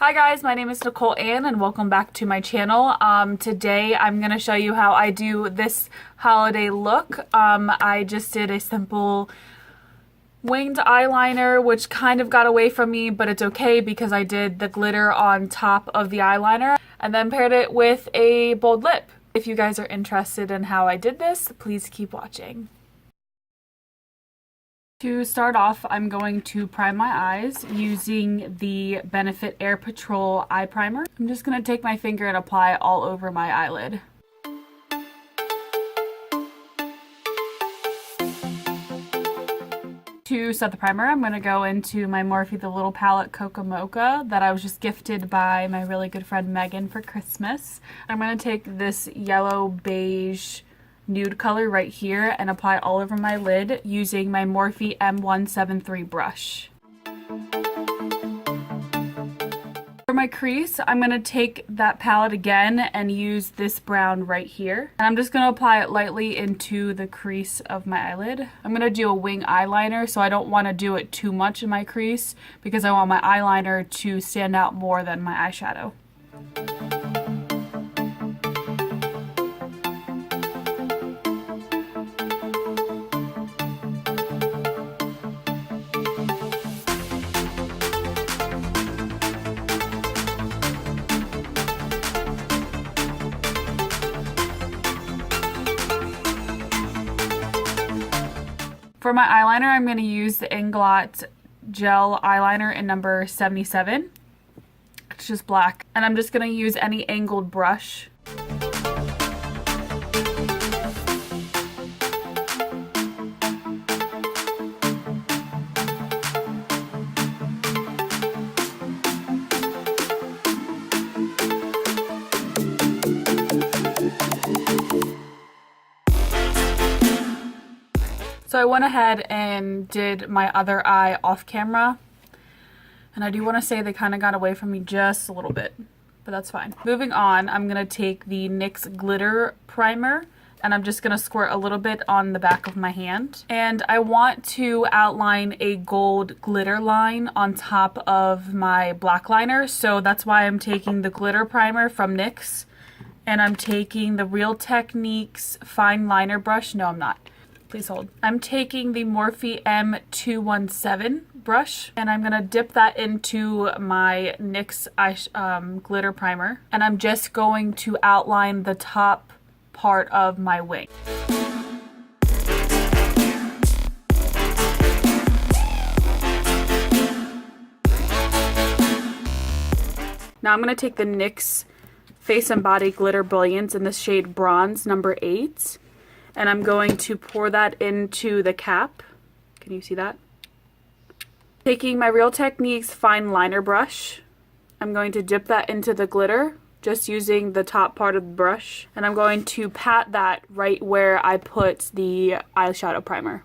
Hi guys, my name is Nicole-Anne and welcome back to my channel. Today I'm going to show you how I do this holiday look. I just did a simple winged eyeliner, which kind of got away from me, but it's okay because I did the glitter on top of the eyeliner and then paired it with a bold lip. If you guys are interested in how I did this, please keep watching. To start off, I'm going to prime my eyes using the Benefit Air Patrol Eye Primer. I'm just going to take my finger and apply all over my eyelid. To set the primer, I'm going to go into my Morphe The Little Palette Coca Mocha that I was just gifted by my really good friend Megan for Christmas. I'm going to take this yellow beige nude color right here and apply it all over my lid using my Morphe M173 brush. For my crease, I'm going to take that palette again and use this brown right here. And I'm just going to apply it lightly into the crease of my eyelid. I'm going to do a wing eyeliner, so I don't want to do it too much in my crease because I want my eyeliner to stand out more than my eyeshadow. For my eyeliner, I'm going to use the Inglot Gel Eyeliner in number 77. It's just black. And I'm just going to use any angled brush. So I went ahead and did my other eye off camera, and I do want to say they kind of got away from me just a little bit, but that's fine. Moving on, I'm going to take the NYX Glitter Primer, and I'm just going to squirt a little bit on the back of my hand. And I want to outline a gold glitter line on top of my black liner, so that's why I'm taking the glitter primer from NYX, and I'm taking the Real Techniques fine liner brush. No, I'm not. Please hold. I'm taking the Morphe M217 brush and I'm going to dip that into my NYX glitter primer, and I'm just going to outline the top part of my wing. Now I'm going to take the NYX Face and Body Glitter Brilliance in the shade Bronze number 8. And I'm going to pour that into the cap. Can you see that? Taking my Real Techniques fine liner brush, I'm going to dip that into the glitter, just using the top part of the brush. And I'm going to pat that right where I put the eyeshadow primer.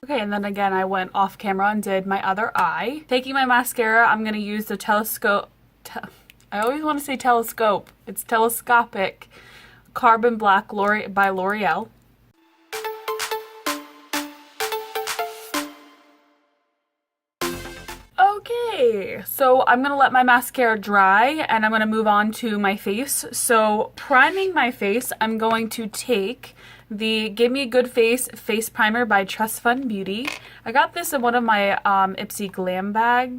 Okay, and then again, I went off camera and did my other eye. Taking my mascara, I'm going to use the I always want to say telescope. It's telescopic Carbon Black by L'Oreal. Okay, so I'm going to let my mascara dry and I'm going to move on to my face. So priming my face, I'm going to take the Give Me a Good Face Face Primer by Trust Fund Beauty. I got this in one of my Ipsy Glam bag.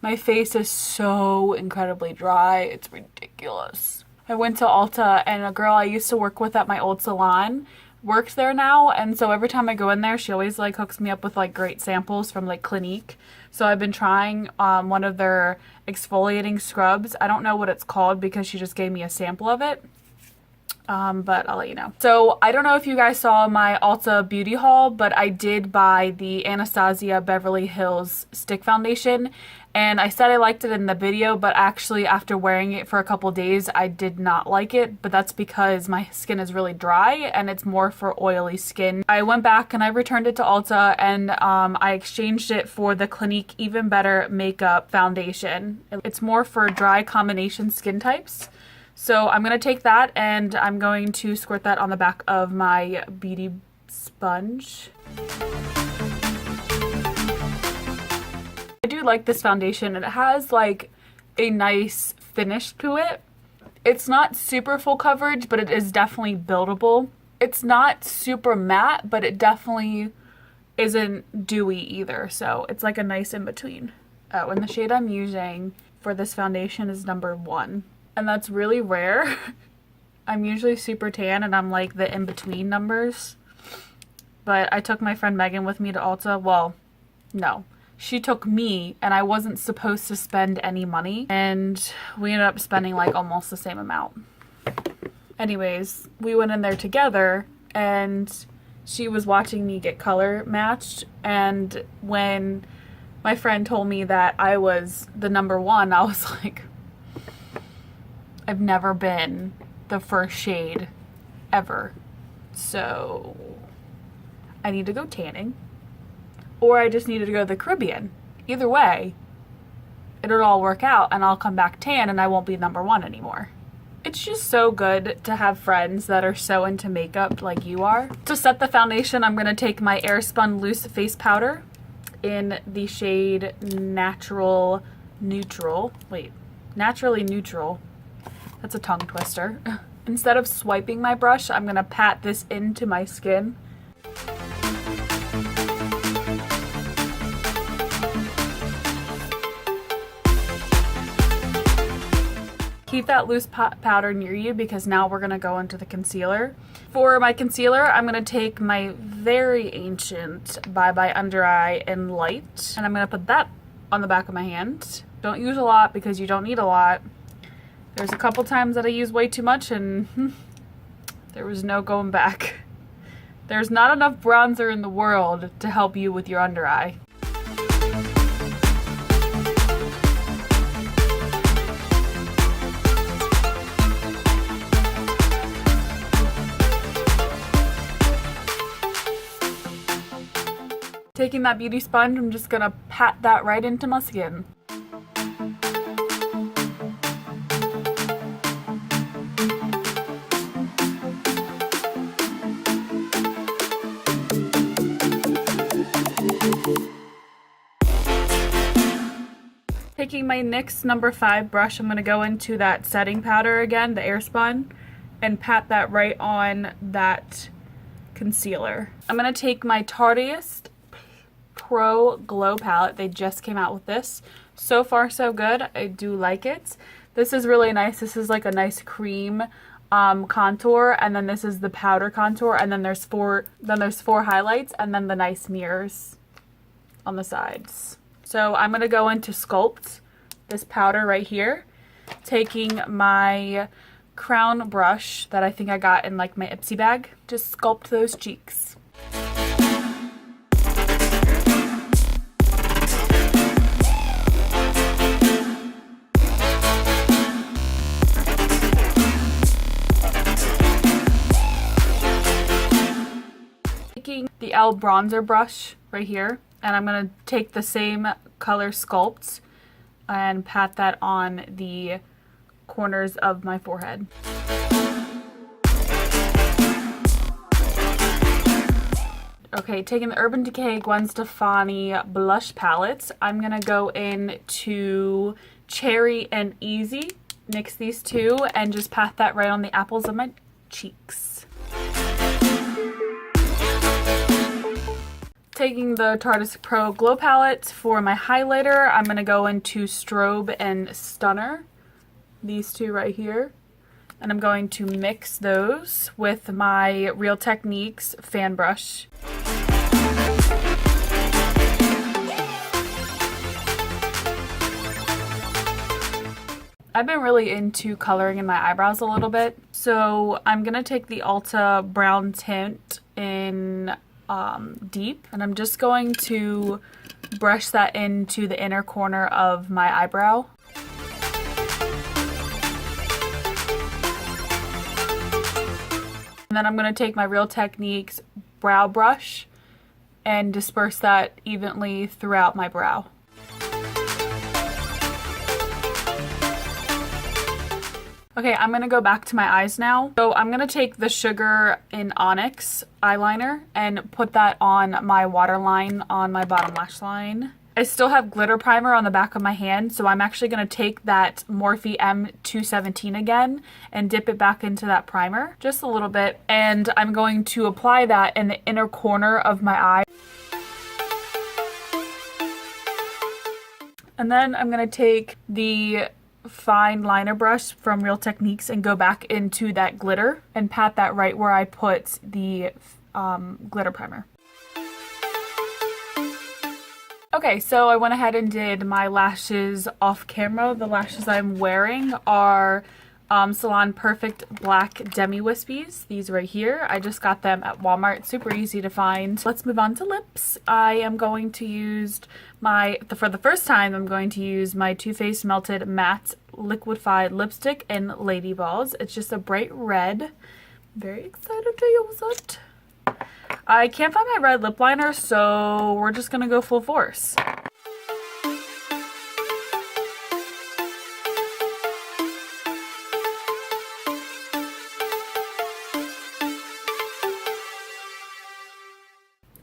My face is so incredibly dry, it's ridiculous. I went to Ulta and a girl I used to work with at my old salon works there now, and so every time I go in there she always like hooks me up with like great samples from like Clinique. So I've been trying one of their exfoliating scrubs. I don't know what it's called because she just gave me a sample of it. but I'll let you know. So I don't know if you guys saw my Ulta beauty haul, but I did buy the Anastasia Beverly Hills stick foundation, And I said I liked it in the video, but actually after wearing it for a couple days, I did not like it. But that's because my skin is really dry and it's more for oily skin. I went back and I returned it to Ulta, and I exchanged it for the Clinique Even Better Makeup Foundation. It's more for dry combination skin types. So I'm going to take that and I'm going to squirt that on the back of my beauty sponge. I do like this foundation. It has like a nice finish to it. It's not super full coverage, but it is definitely buildable. It's not super matte, but it definitely isn't dewy either. So it's like a nice in between. Oh, and the shade I'm using for this foundation is number 1. And that's really rare. I'm usually super tan and I'm like the in-between numbers. But I took my friend Megan with me to Ulta. Well, no. She took me and I wasn't supposed to spend any money. And we ended up spending like almost the same amount. Anyways, we went in there together and she was watching me get color matched. And when my friend told me that I was the number 1, I was like, I've never been the first shade ever. So I need to go tanning. Or I just needed to go to the Caribbean. Either way, it'll all work out and I'll come back tan and I won't be number 1 anymore. It's just so good to have friends that are so into makeup like you are. To set the foundation, I'm going to take my Airspun Loose Face Powder in the shade Naturally Neutral. That's a tongue twister. Instead of swiping my brush, I'm going to pat this into my skin. Keep that loose powder near you because now we're going to go into the concealer. For my concealer, I'm going to take my very ancient Bye Bye Under Eye in Light. And I'm going to put that on the back of my hand. Don't use a lot because you don't need a lot. There's a couple times that I used way too much and there was no going back. There's not enough bronzer in the world to help you with your under eye. Taking that beauty sponge, I'm just gonna pat that right into my skin. Taking my NYX number 5 brush, I'm gonna go into that setting powder again, the Airspun, and pat that right on that concealer. I'm gonna take my Tarteist Pro Glow palette. They just came out with this. So far so good. I do like it. This is really nice. This is like a nice cream contour, and then this is the powder contour, and then there's four highlights, and then the nice mirrors on the sides. So I'm gonna go into Sculpt this powder right here, taking my crown brush that I think I got in like my Ipsy bag. Just sculpt those cheeks. Taking the e.l.f. bronzer brush right here, and I'm going to take the same color Sculpt and pat that on the corners of my forehead. Okay, taking the Urban Decay Gwen Stefani Blush palette, I'm going to go into Cherry and Easy, mix these two, and just pat that right on the apples of my cheeks. Taking the Tarteist Pro Glow Palette for my highlighter, I'm going to go into Strobe and Stunner, these two right here. And I'm going to mix those with my Real Techniques fan brush. I've been really into coloring in my eyebrows a little bit. So I'm going to take the Ulta brown tint in Deep, and I'm just going to brush that into the inner corner of my eyebrow. And then I'm going to take my Real Techniques brow brush and disperse that evenly throughout my brow. Okay, I'm gonna go back to my eyes now. So I'm gonna take the Sugar in Onyx eyeliner and put that on my waterline on my bottom lash line. I still have glitter primer on the back of my hand, so I'm actually gonna take that Morphe M217 again and dip it back into that primer, just a little bit. And I'm going to apply that in the inner corner of my eye. And then I'm gonna take the fine liner brush from Real Techniques and go back into that glitter and pat that right where I put the glitter primer. Okay, so I went ahead and did my lashes off camera. The lashes I'm wearing are Salon Perfect Black Demi Wispies. These right here. I just got them at Walmart. Super easy to find. Let's move on to lips. I am going to use for the first time, I'm going to use my Too Faced Melted Matte Liquefied Lipstick in Lady Balls. It's just a bright red. Very excited to use it. I can't find my red lip liner, so we're just gonna go full force.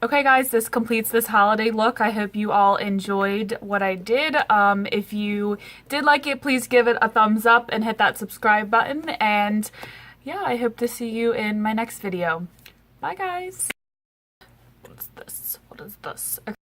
Okay guys, this completes this holiday look. I hope you all enjoyed what I did. If you did like it, please give it a thumbs up and hit that subscribe button. And yeah, I hope to see you in my next video. Bye guys. What's this? What is this? Okay.